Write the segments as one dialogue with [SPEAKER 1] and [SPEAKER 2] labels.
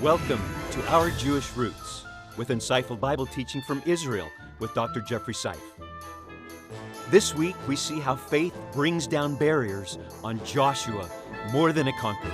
[SPEAKER 1] Welcome to Our Jewish Roots, with insightful Bible teaching from Israel with Dr. Jeffrey Seif. This week, we see how faith brings down barriers on Joshua, more than a conqueror.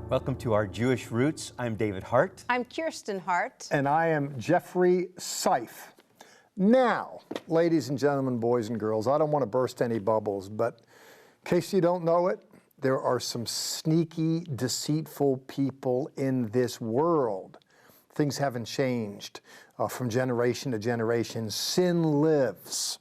[SPEAKER 1] Welcome to Our Jewish Roots. I'm David Hart.
[SPEAKER 2] I'm Kirsten Hart.
[SPEAKER 3] And I am Jeffrey Seif. Now, ladies and gentlemen, boys and girls, I don't want to burst any bubbles, but in case you don't know it, there are some sneaky, deceitful people in this world. Things haven't changed from generation to generation. Sin lives.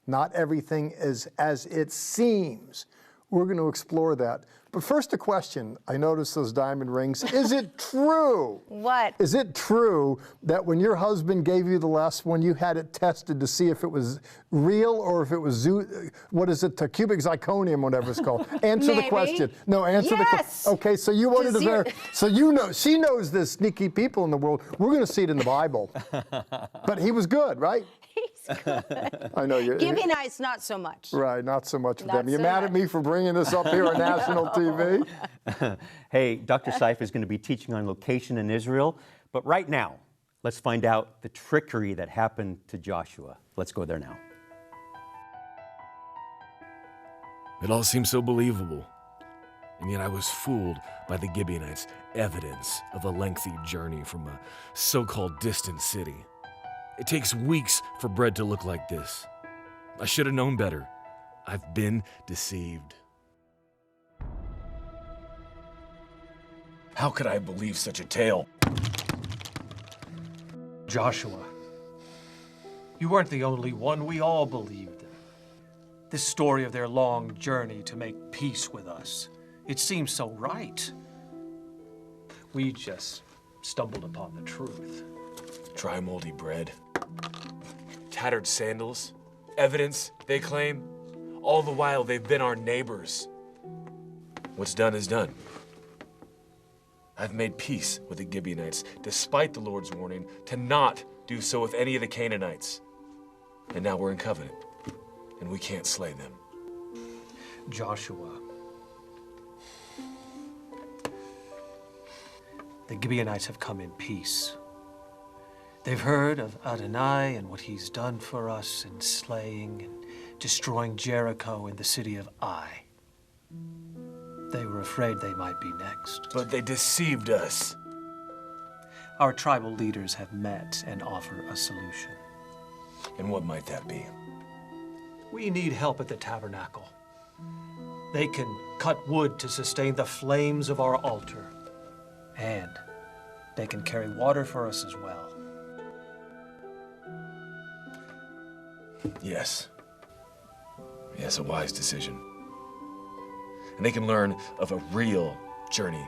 [SPEAKER 3] Not everything is as it seems. We're going to explore that. But first, a question. I noticed those diamond rings. Is it true?
[SPEAKER 2] What?
[SPEAKER 3] Is it true that when your husband gave you the last one, you had it tested to see if it was real or if it was, cubic zirconium, whatever it's called? Answer the question. No, answer the question. Okay, so you wanted to verify. So you know, she knows there's sneaky people in the world. We're going to see it in the Bible. But he was good, right?
[SPEAKER 2] He's good.
[SPEAKER 3] I know you're.
[SPEAKER 2] Gibeonites, not so much.
[SPEAKER 3] Right, not so much with
[SPEAKER 2] Not
[SPEAKER 3] them. You
[SPEAKER 2] so
[SPEAKER 3] mad at
[SPEAKER 2] much.
[SPEAKER 3] me for bringing this up here on national TV?
[SPEAKER 1] Hey, Dr. Seif is going to be teaching on location in Israel, but right now, let's find out the trickery that happened to Joshua. Let's go there now.
[SPEAKER 4] It all seemed so believable, and yet I was fooled by the Gibeonites' evidence of a lengthy journey from a so-called distant city. It takes weeks for bread to look like this. I should have known better. I've been deceived. How could I believe such a tale?
[SPEAKER 5] Joshua, you weren't the only one. We all believed. This story of their long journey to make peace with us, it seems so right. We just stumbled upon the truth.
[SPEAKER 4] Dry, moldy bread, tattered sandals, evidence, they claim. All the while, they've been our neighbors. What's done is done. I've made peace with the Gibeonites, despite the Lord's warning to not do so with any of the Canaanites. And now we're in covenant, and we can't slay them.
[SPEAKER 5] Joshua, the Gibeonites have come in peace. They've heard of Adonai and what he's done for us in slaying and destroying Jericho and the city of Ai. They were afraid they might be next.
[SPEAKER 4] But they deceived us.
[SPEAKER 5] Our tribal leaders have met and offer a solution.
[SPEAKER 4] And what might that be?
[SPEAKER 5] We need help at the tabernacle. They can cut wood to sustain the flames of our altar. And they can carry water for us as well.
[SPEAKER 4] Yes. Yes, a wise decision. And they can learn of a real journey,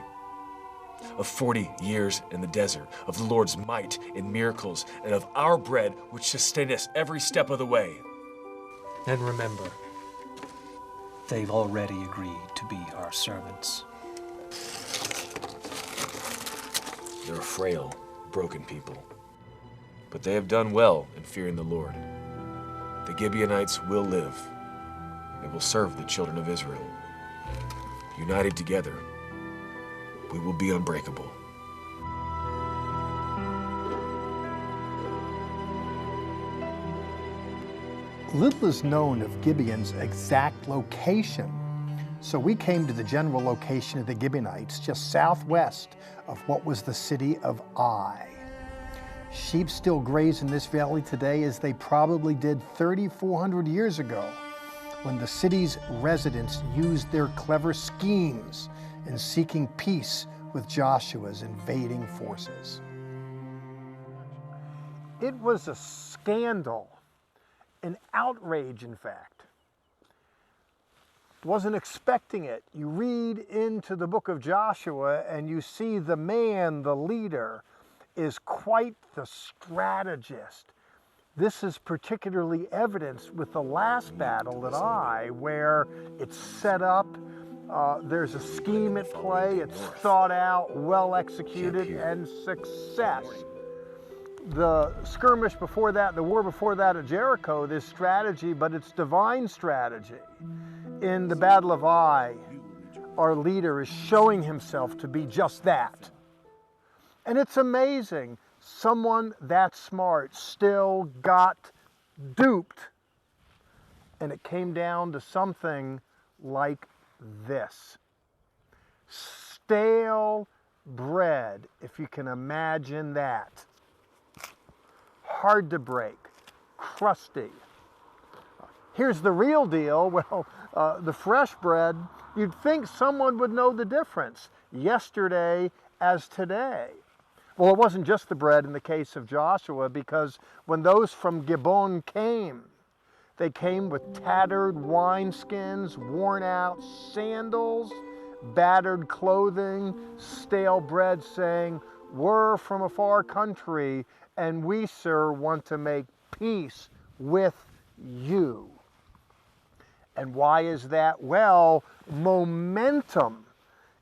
[SPEAKER 4] of 40 years in the desert, of the Lord's might in miracles, and of our bread which sustained us every step of the way.
[SPEAKER 5] And remember, they've already agreed to be our servants.
[SPEAKER 4] They're a frail, broken people, but they have done well in fearing the Lord. The Gibeonites will live. They will serve the children of Israel. United together, we will be unbreakable.
[SPEAKER 3] Little is known of Gibeon's exact location. So we came to the general location of the Gibeonites, just southwest of what was the city of Ai. Sheep still graze in this valley today as they probably did 3,400 years ago, when the city's residents used their clever schemes in seeking peace with Joshua's invading forces. It was a scandal, an outrage, in fact. wasn't expecting it. You read into the book of Joshua and you see the man, the leader, is quite the strategist. This is particularly evidenced with the last battle at Ai, where it's set up, there's a scheme at play, it's thought out, well executed, and success. The skirmish before that, the war before that at Jericho, there's strategy, but it's divine strategy. In the Battle of Ai, our leader is showing himself to be just that. And it's amazing, someone that smart still got duped. And it came down to something like this. Stale bread, if you can imagine that. Hard to break, crusty. Here's the real deal. Well, the fresh bread, you'd think someone would know the difference yesterday as today. Well, it wasn't just the bread in the case of Joshua, because when those from Gibeon came, they came with tattered wineskins, worn out sandals, battered clothing, stale bread, saying, "We're from a far country, and we, sir, want to make peace with you." And why is that? Well, momentum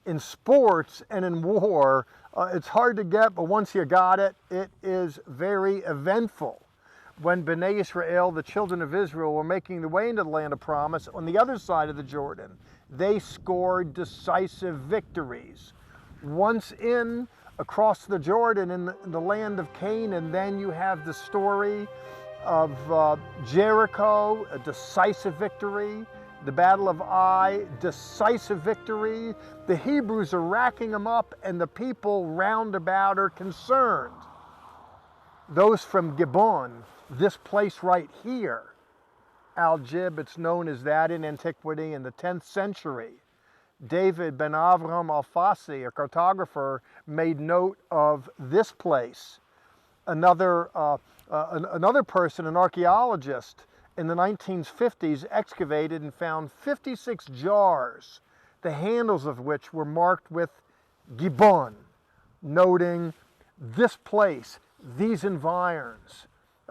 [SPEAKER 3] in sports and in war, it's hard to get, but once you got it, it is very eventful. When Bnei Israel, the children of Israel, were making their way into the land of promise, on the other side of the Jordan, they scored decisive victories. Once in, across the Jordan in the land of Canaan, then you have the story of Jericho, a decisive victory. The Battle of Ai, decisive victory. The Hebrews are racking them up, and the people round about are concerned. Those from Gibeon, this place right here, Al-Jib, it's known as that in antiquity, in the 10th century. David ben Avraham al-Fassi, a cartographer, made note of this place. Another person, an archaeologist, in the 1950s excavated and found 56 jars, the handles of which were marked with Gibeon, noting this place, these environs.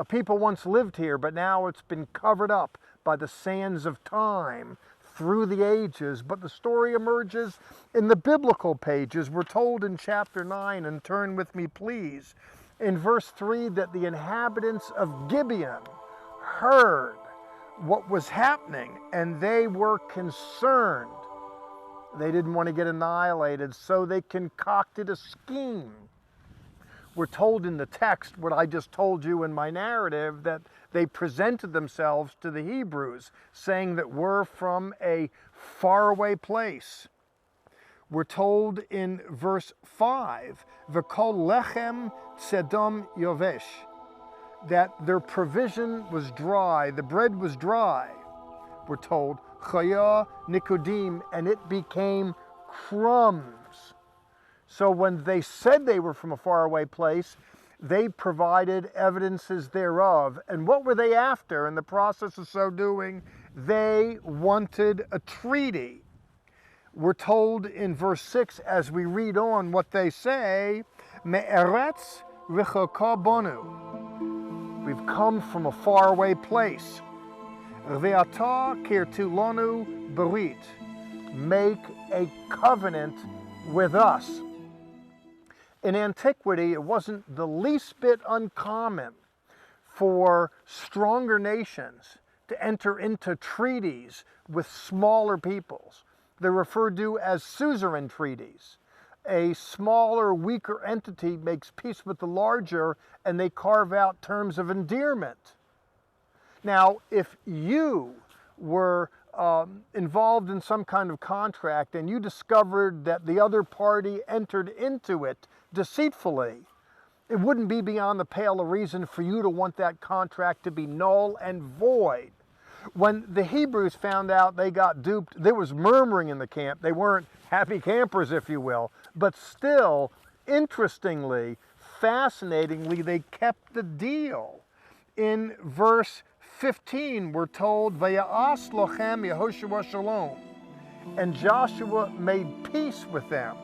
[SPEAKER 3] People once lived here, but now it's been covered up by the sands of time through the ages. But the story emerges in the biblical pages. We're told in chapter 9, and turn with me please, in verse 3, that the inhabitants of Gibeon heard what was happening, and they were concerned. They didn't want to get annihilated, so they concocted a scheme. We're told in the text, what I just told you in my narrative, that they presented themselves to the Hebrews, saying that we're from a faraway place. We're told in verse 5, V'kol lechem tzedom yovesh, that their provision was dry, the bread was dry. We're told, Chaya nikodim, and it became crumbs. So when they said they were from a faraway place, they provided evidences thereof. And what were they after in the process of so doing? They wanted a treaty. We're told in verse 6, as we read on what they say, Me'eretz rechoka bonu. We've come from a faraway place. Ve'ata kirtu lanu berit. Make a covenant with us. In antiquity, it wasn't the least bit uncommon for stronger nations to enter into treaties with smaller peoples. They're referred to as Suzerainty Treaties. A smaller, weaker entity makes peace with the larger, and they carve out terms of endearment. Now, if you were involved in some kind of contract and you discovered that the other party entered into it deceitfully, it wouldn't be beyond the pale of reason for you to want that contract to be null and void. When the Hebrews found out they got duped, there was murmuring in the camp. They weren't happy campers, if you will, but still, interestingly, fascinatingly, they kept the deal. In verse 15, we're told, Vaya'as lochem Yehoshua shalom. And Joshua made peace with them.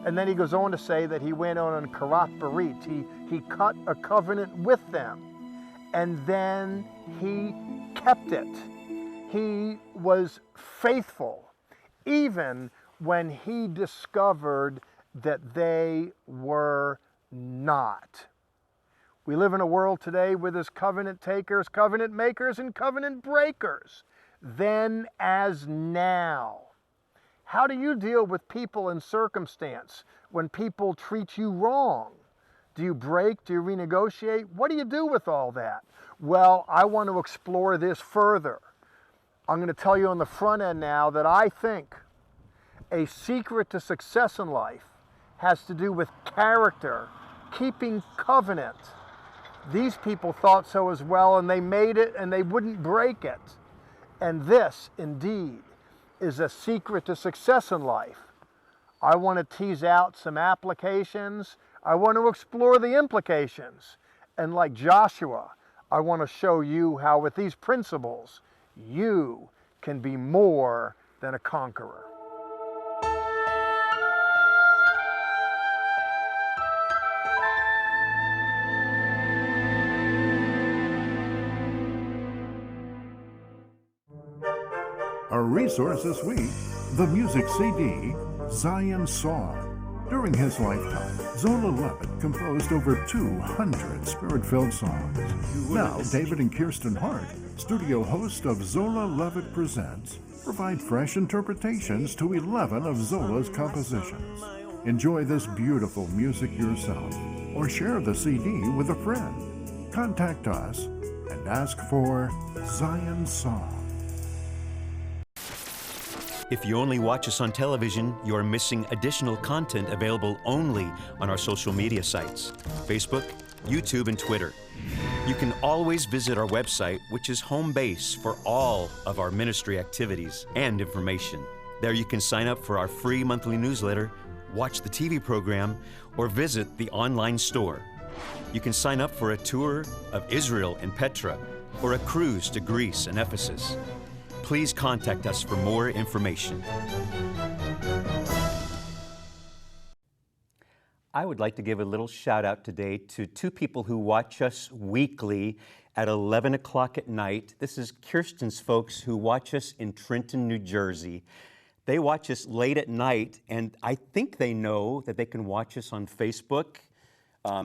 [SPEAKER 3] And then he goes on to say that he went on Karat Barit. He cut a covenant with them. And then he kept it. He was faithful, even when he discovered that they were not. We live in a world today where there's covenant takers, covenant makers, and covenant breakers. Then as now. How do you deal with people and circumstance when people treat you wrong? Do you break? Do you renegotiate? What do you do with all that? Well, I want to explore this further. I'm going to tell you on the front end now that I think a secret to success in life has to do with character, keeping covenant. These people thought so as well, and they made it and they wouldn't break it. And this, indeed, is a secret to success in life. I want to tease out some applications. I want to explore the implications. And like Joshua, I want to show you how with these principles, you can be more than a conqueror.
[SPEAKER 6] A resource this week, the music CD, Zion's Song. During his lifetime, Zola Levitt composed over 200 spirit-filled songs. Now, David and Kirsten Hart, studio host of Zola Levitt Presents, provide fresh interpretations to 11 of Zola's compositions. Enjoy this beautiful music yourself, or share the CD with a friend. Contact us and ask for Zion's Song.
[SPEAKER 1] If you only watch us on television, you are missing additional content available only on our social media sites, Facebook, YouTube, and Twitter. You can always visit our website, which is home base for all of our ministry activities and information. There you can sign up for our free monthly newsletter, watch the TV program, or visit the online store. You can sign up for a tour of Israel and Petra, or a cruise to Greece and Ephesus. Please contact us for more information. I would like to give a little shout out today to two people who watch us weekly at 11 o'clock at night. This is Kirsten's folks who watch us in Trenton, New Jersey. They watch us late at night, and I think they know that they can watch us on Facebook.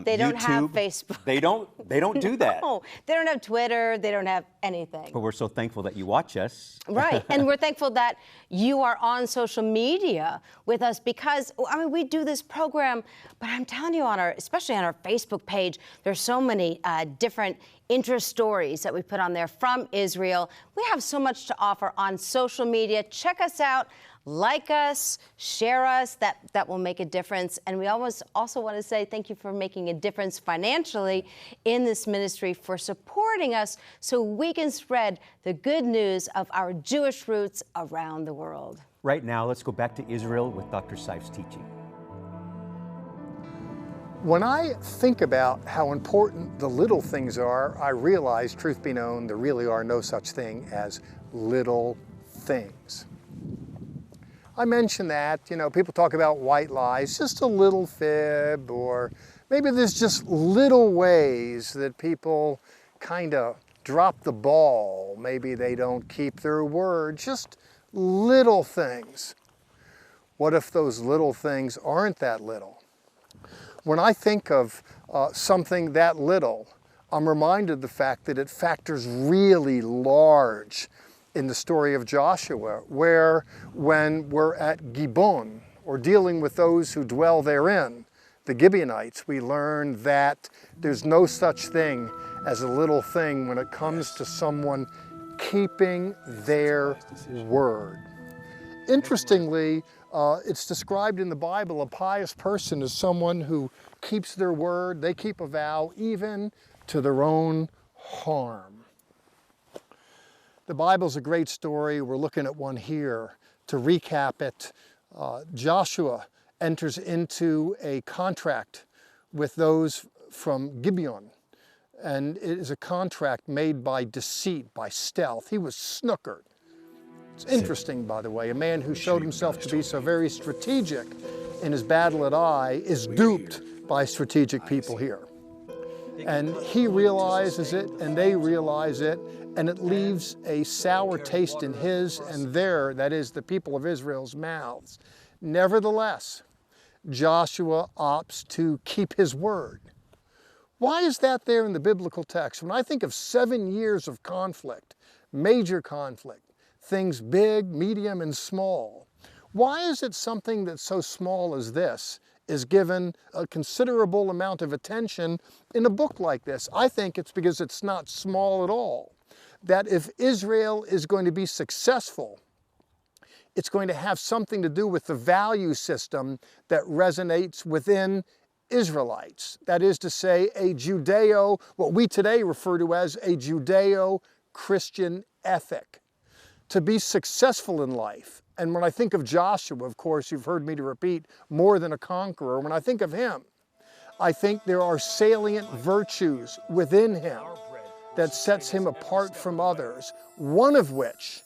[SPEAKER 2] They don't
[SPEAKER 1] YouTube.
[SPEAKER 2] have Facebook.
[SPEAKER 1] They don't do that.
[SPEAKER 2] No, they don't have Twitter. They don't have anything.
[SPEAKER 1] But we're so thankful that you watch us.
[SPEAKER 2] Right, and we're thankful that you are on social media with us because, I mean, we do this program, but I'm telling you, especially on our Facebook page, there's so many different interest stories that we put on there from Israel. We have so much to offer on social media. Check us out. Like us, share us, that will make a difference. And we always also want to say thank you for making a difference financially in this ministry, for supporting us so we can spread the good news of our Jewish roots around the world.
[SPEAKER 1] Right now, let's go back to Israel with Dr. Seif's teaching.
[SPEAKER 3] When I think about how important the little things are, I realize, truth be known, there really are no such thing as little things. I mentioned that, people talk about white lies, just a little fib, or maybe there's just little ways that people kind of drop the ball. Maybe they don't keep their word, just little things. What if those little things aren't that little? When I think of something that little, I'm reminded of the fact that it factors really large in the story of Joshua, where when we're at Gibeon, or dealing with those who dwell therein, the Gibeonites, we learn that there's no such thing as a little thing when it comes to someone keeping their word. Interestingly, it's described in the Bible, a pious person is someone who keeps their word, they keep a vow, even to their own harm. The Bible's a great story. We're looking at one here. To recap it, Joshua enters into a contract with those from Gibeon. And it is a contract made by deceit, by stealth. He was snookered. It's interesting, by the way, a man who showed himself to be so very strategic in his battle at Ai is duped by strategic people here. And he realizes it, and they realize it, and it leaves a sour taste in his and their, that is, the people of Israel's mouths. Nevertheless, Joshua opts to keep his word. Why is that there in the biblical text? When I think of 7 years of conflict, major conflict, things big, medium, and small, why is it something that's so small as this is given a considerable amount of attention in a book like this? I think it's because it's not small at all. That if Israel is going to be successful, it's going to have something to do with the value system that resonates within Israelites. That is to say, what we today refer to as a Judeo-Christian ethic. To be successful in life, and when I think of Joshua, of course, you've heard me to repeat, more than a conqueror, when I think of him, I think there are salient virtues within him that sets him apart from others, one of which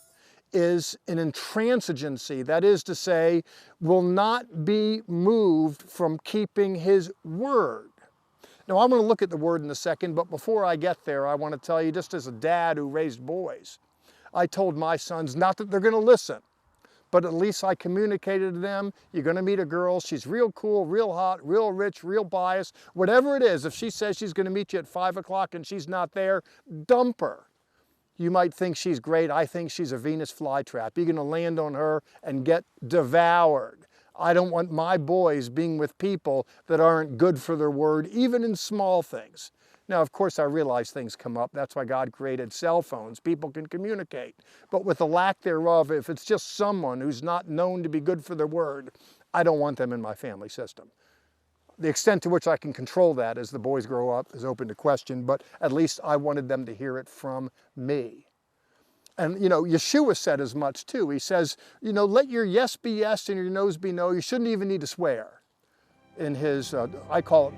[SPEAKER 3] is an intransigency, that is to say, will not be moved from keeping his word. Now, I'm going to look at the word in a second, but before I get there, I want to tell you, just as a dad who raised boys, I told my sons, not that they're going to listen, but at least I communicated to them, you're going to meet a girl, she's real cool, real hot, real rich, real biased, whatever it is. If she says she's going to meet you at 5 o'clock and she's not there, dump her. You might think she's great. I think she's a Venus flytrap. You're going to land on her and get devoured. I don't want my boys being with people that aren't good for their word, even in small things. Now, of course, I realize things come up. That's why God created cell phones. People can communicate. But with the lack thereof, if it's just someone who's not known to be good for their word, I don't want them in my family system. The extent to which I can control that as the boys grow up is open to question, but at least I wanted them to hear it from me. And, Yeshua said as much too. He says, let your yes be yes and your no's be no. You shouldn't even need to swear. In his, I call it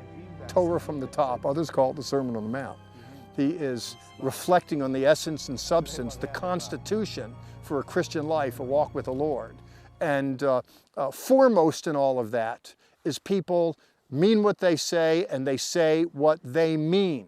[SPEAKER 3] Torah from the top. Others call it the Sermon on the Mount. He is reflecting on the essence and substance, the constitution for a Christian life, a walk with the Lord. And foremost in all of that is people mean what they say, and they say what they mean.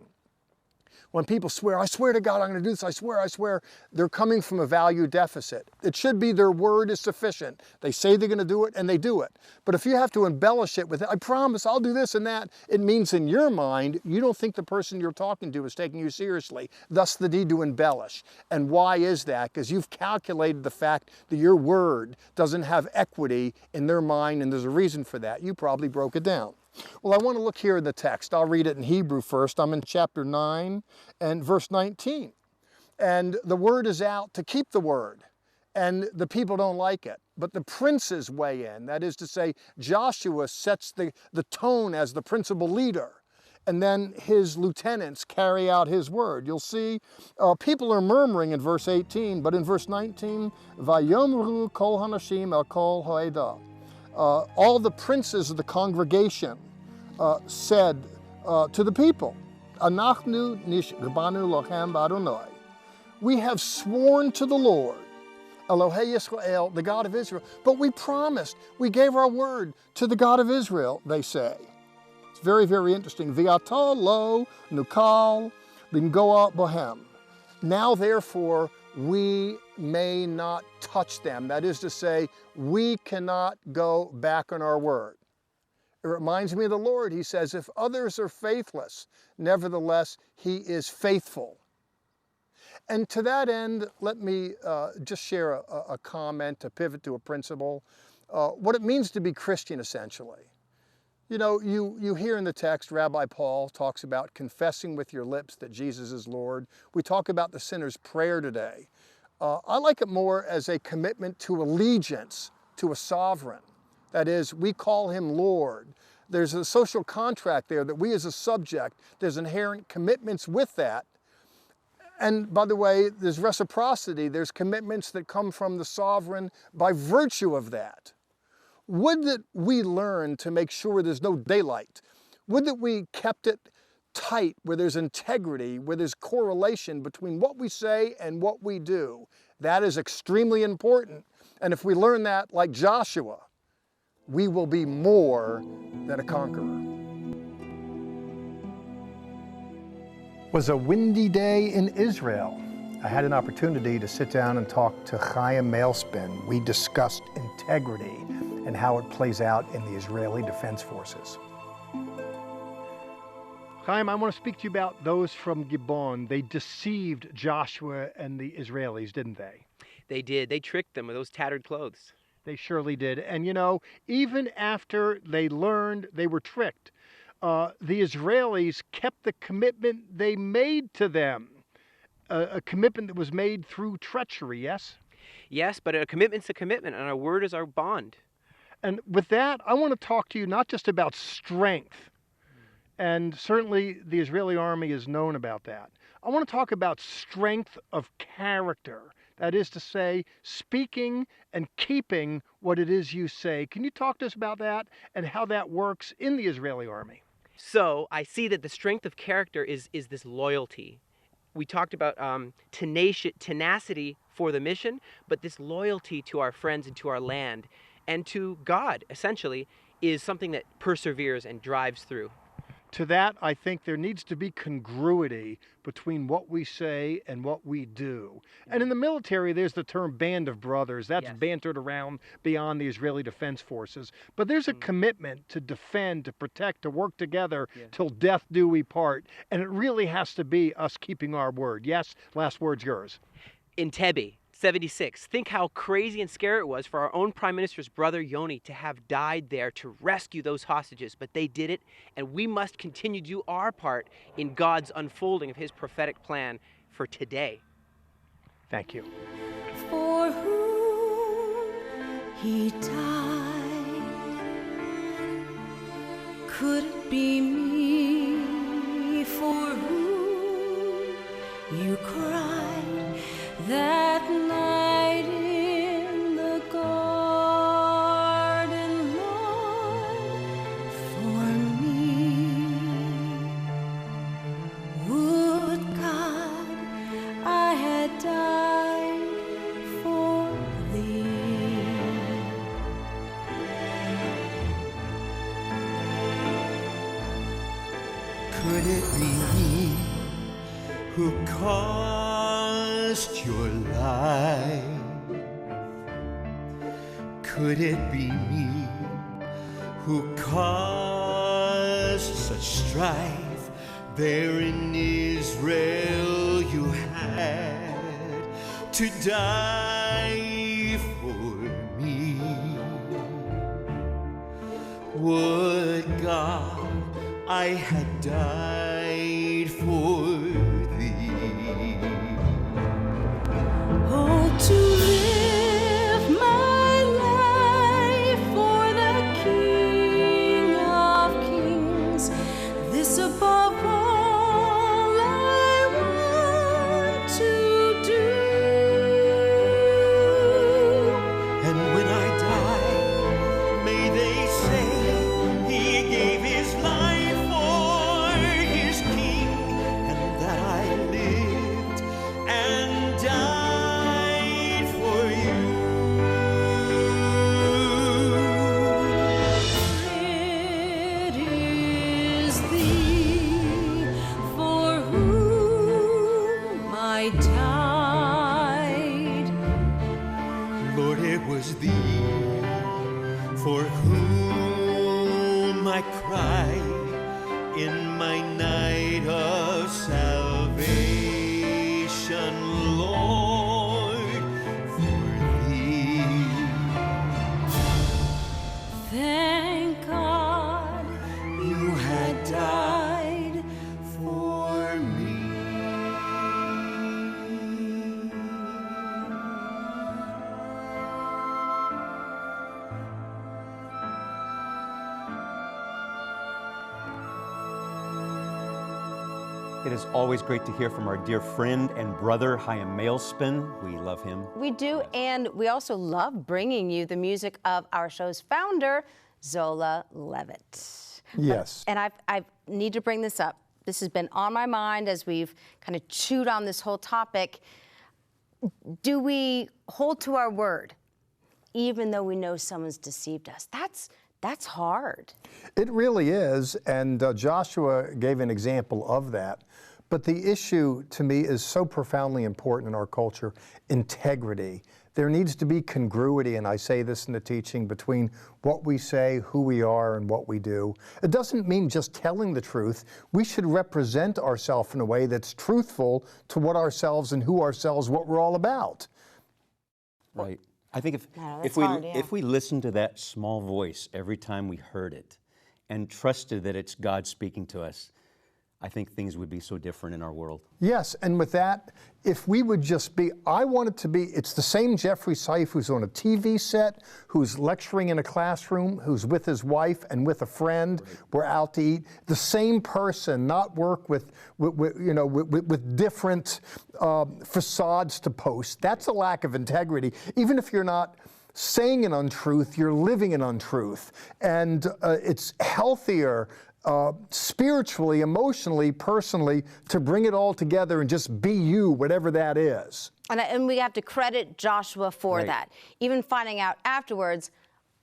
[SPEAKER 3] When people swear, I swear to God I'm going to do this, I swear, they're coming from a value deficit. It should be their word is sufficient. They say they're going to do it, and they do it. But if you have to embellish it with, I promise I'll do this and that, it means in your mind, you don't think the person you're talking to is taking you seriously, thus the need to embellish. And why is that? Because you've calculated the fact that your word doesn't have equity in their mind, and there's a reason for that. You probably broke it down. Well, I want to look here in the text. I'll read it in Hebrew first. I'm in chapter 9 and verse 19. And the word is out to keep the word, and the people don't like it. But the princes weigh in. That is to say, Joshua sets the tone as the principal leader, and then his lieutenants carry out his word. You'll see people are murmuring in verse 18, but in verse 19, Vayomru kol hanashim el kol ha'edah. All the princes of the congregation said to the people, Anachnu nishbanu lochem b'Adonai. We have sworn to the Lord, Elohei Yisrael, the God of Israel, but we promised, we gave our word to the God of Israel, they say. It's very, very interesting. V'ata lo nukal lingoa bohem. Now, therefore, we may not touch them. That is to say, we cannot go back on our word. It reminds me of the Lord. He says, if others are faithless, nevertheless, he is faithful. And to that end, let me just share a comment, to pivot to a principle, what it means to be Christian, essentially. You hear in the text, Rabbi Paul talks about confessing with your lips that Jesus is Lord. We talk about the sinner's prayer today. I like it more as a commitment to allegiance to a sovereign. That is, we call him Lord. There's a social contract there that we as a subject, there's inherent commitments with that. And by the way, there's reciprocity. There's commitments that come from the sovereign by virtue of that. Would that we learn to make sure there's no daylight. Would that we kept it tight, where there's integrity, where there's correlation between what we say and what we do. That is extremely important. And if we learn that like Joshua, we will be more than a conqueror. It was a windy day in Israel. I had an opportunity to sit down and talk to Chaim Mailspin. We discussed integrity and how it plays out in the Israeli Defense Forces. Chaim, I want to speak to you about those from Gibeon. They deceived Joshua and the Israelis, didn't they?
[SPEAKER 7] They did. They tricked them with those tattered clothes.
[SPEAKER 3] They surely did. And you know, even after they learned they were tricked, the Israelis kept the commitment they made to them, a commitment that was made through treachery, yes?
[SPEAKER 7] Yes, but a commitment's a commitment, and our word is our bond.
[SPEAKER 3] And with that, I want to talk to you not just about strength, and certainly the Israeli army is known about that. I want to talk about strength of character. That is to say, speaking and keeping what it is you say. Can you talk to us about that and how that works in the Israeli army?
[SPEAKER 7] So I see that the strength of character is this loyalty. We talked about tenacity for the mission, but this loyalty to our friends and to our land and to God, essentially, is something that perseveres and drives through.
[SPEAKER 3] To that, I think there needs to be congruity between what we say and what we do. And in the military, there's the term band of brothers. That's bantered around beyond the Israeli Defense Forces. But there's a commitment to defend, to protect, to work together till death do we part. And it really has to be us keeping our word. Yes, last word's yours.
[SPEAKER 7] Entebbe, 76. Think how crazy and scary it was for our own Prime Minister's brother Yoni to have died there to rescue those hostages. But they did it, and we must continue to do our part in God's unfolding of his prophetic plan for today.
[SPEAKER 3] Thank you.
[SPEAKER 8] For whom he died, could it be me? For whom you cried that night in the garden, Lord, for me. Would God I had died for thee.
[SPEAKER 9] Could it be me who caused your life? Could it be me who caused such strife there in Israel? You had to die for me. Would God I had died for thee.
[SPEAKER 8] Oh, to live my life for the King of Kings, this above all I want to do.
[SPEAKER 9] And when I die, may they say he gave his life for his king, and that I lived and died for you.
[SPEAKER 8] It is thee for whom I died.
[SPEAKER 9] Lord, it was thee for whom I cried in my night of salvation, Lord, for thee.
[SPEAKER 8] Thank God
[SPEAKER 9] You had died for me.
[SPEAKER 1] It is always great to hear from our dear friend and brother, Chaim Mailspin. We love him.
[SPEAKER 2] We do, and we also love bringing you the music of our show's founder, Zola Levitt.
[SPEAKER 3] Yes.
[SPEAKER 2] And I need to bring this up. This has been on my mind as we've kind of chewed on this whole topic. Do we hold to our word, even though we know someone's deceived us? That's hard.
[SPEAKER 3] It really is, and Joshua gave an example of that. But the issue, to me, is so profoundly important in our culture: integrity. There needs to be congruity, and I say this in the teaching, between what we say, who we are, and what we do. It doesn't mean just telling the truth. We should represent ourselves in a way that's truthful to what ourselves and who ourselves, what we're all about.
[SPEAKER 10] Right. I think
[SPEAKER 2] if
[SPEAKER 10] we listened to that small voice every time we heard it and trusted that it's God speaking to us, I think things would be so different in our world.
[SPEAKER 3] Yes, and with that, if we would just be, I want it to be, it's the same Jeffrey Seif who's on a TV set, who's lecturing in a classroom, who's with his wife and with a friend, we're out to eat. The same person, not work with different facades to post. That's a lack of integrity. Even if you're not saying an untruth, you're living an untruth. And it's healthier spiritually, emotionally, personally, to bring it all together and just be you, whatever that is.
[SPEAKER 2] And we have to credit Joshua for that. Even finding out afterwards,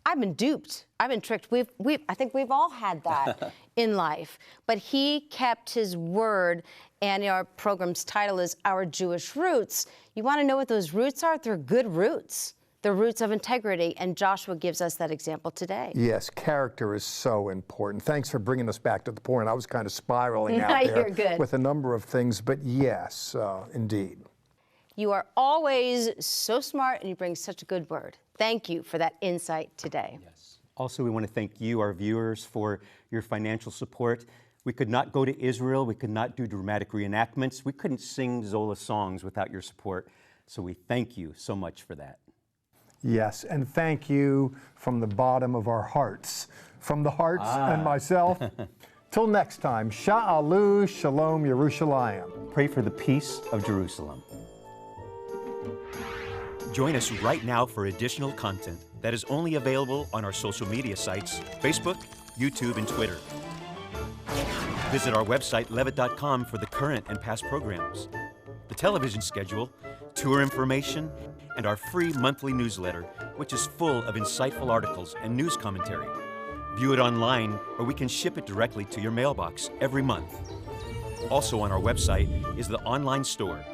[SPEAKER 2] I've been duped. I've been tricked. I think we've all had that in life. But he kept his word, and our program's title is Our Jewish Roots. You want to know what those roots are? They're good roots. The roots of integrity, and Joshua gives us that example today.
[SPEAKER 3] Yes, character is so important. Thanks for bringing us back to the point. I was kind of spiraling out there
[SPEAKER 2] You're good.
[SPEAKER 3] with a number of things, but yes, indeed.
[SPEAKER 2] You are always so smart, and you bring such a good word. Thank you for that insight today.
[SPEAKER 10] Yes. Also, we want to thank you, our viewers, for your financial support. We could not go to Israel. We could not do dramatic reenactments. We couldn't sing Zola songs without your support. So we thank you so much for that.
[SPEAKER 3] Yes, and thank you from the bottom of our hearts. From the hearts and myself. Till next time, Sha'alu Shalom Yerushalayim.
[SPEAKER 10] Pray for the peace of Jerusalem.
[SPEAKER 1] Join us right now for additional content that is only available on our social media sites, Facebook, YouTube, and Twitter. Visit our website, levitt.com, for the current and past programs, the television schedule, tour information, and our free monthly newsletter, which is full of insightful articles and news commentary. View it online, or we can ship it directly to your mailbox every month. Also on our website is the online store.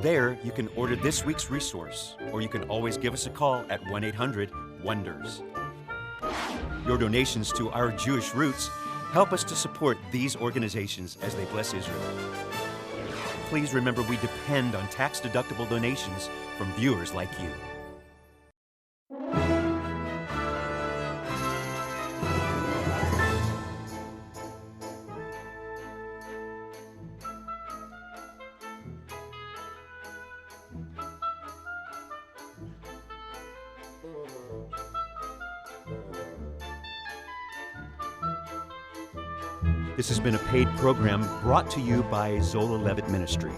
[SPEAKER 1] There, you can order this week's resource, or you can always give us a call at 1-800-WONDERS. Your donations to Our Jewish Roots help us to support these organizations as they bless Israel. Please remember, we depend on tax-deductible donations from viewers like you. This has been a paid program brought to you by Zola Levitt Ministries.